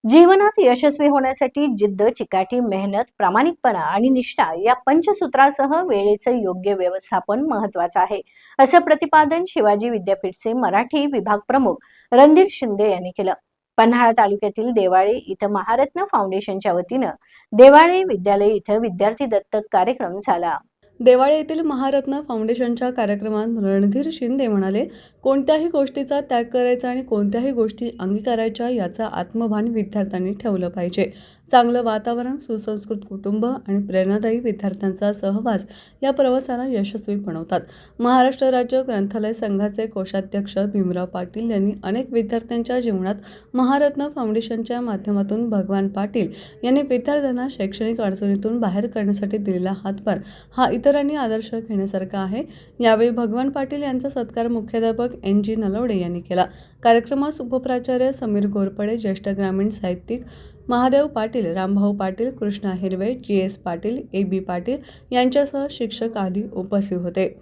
जीवनात यशस्वी होण्यासाठी जिद्द, चिकाटी, मेहनत, प्रामाणिकपणा आणि निष्ठा या पंचसूत्रासह वेळेचं योग्य व्यवस्थापन महत्वाचं आहे, असं प्रतिपादन शिवाजी विद्यापीठचे मराठी विभाग प्रमुख रणधीर शिंदे यांनी केलं. पन्हाळा तालुक्यातील देवाळे इथं महारत्न फाउंडेशनच्या वतीनं देवाळे विद्यालय इथं विद्यार्थी दत्तक कार्यक्रम झाला. देवाळे येथील महारत्न फाउंडेशनच्या कार्यक्रमात रणधीर शिंदे म्हणाले, कोणत्याही गोष्टीचा त्याग करायचा आणि कोणत्याही गोष्टी अंगीकारायच्या याचं आत्मभान विद्यार्थ्यांनी ठेवलं पाहिजे. चांगलं वातावरण, सुसंस्कृत कुटुंब आणि प्रेरणादायी विद्यार्थ्यांचा सहवास या प्रवासाला यशस्वी बनवतात. महाराष्ट्र राज्य ग्रंथालय संघाचे कोषाध्यक्ष भीमराव पाटील यांनी अनेक विद्यार्थ्यांच्या जीवनात महारत्न फाउंडेशनच्या माध्यमातून भगवान पाटील यांनी विद्यार्थ्यांना शैक्षणिक अडचणीतून बाहेर काढण्यासाठी दिलेला हातभार हा इतरांनी आदर्श घेण्यासारखा आहे. यावेळी भगवान पाटील यांचा सत्कार मुख्याध्यापक NG नलवडे यांनी केला. कार्यक्रमास उपप्राचार्य समीर घोरपडे, ज्येष्ठ ग्रामीण साहित्यिक महादेव पाटील, रामभाऊ पाटील, कृष्णा हिरवे, GS पाटील, AB पाटील यांच्यासह शिक्षक आदी उपस्थित होते.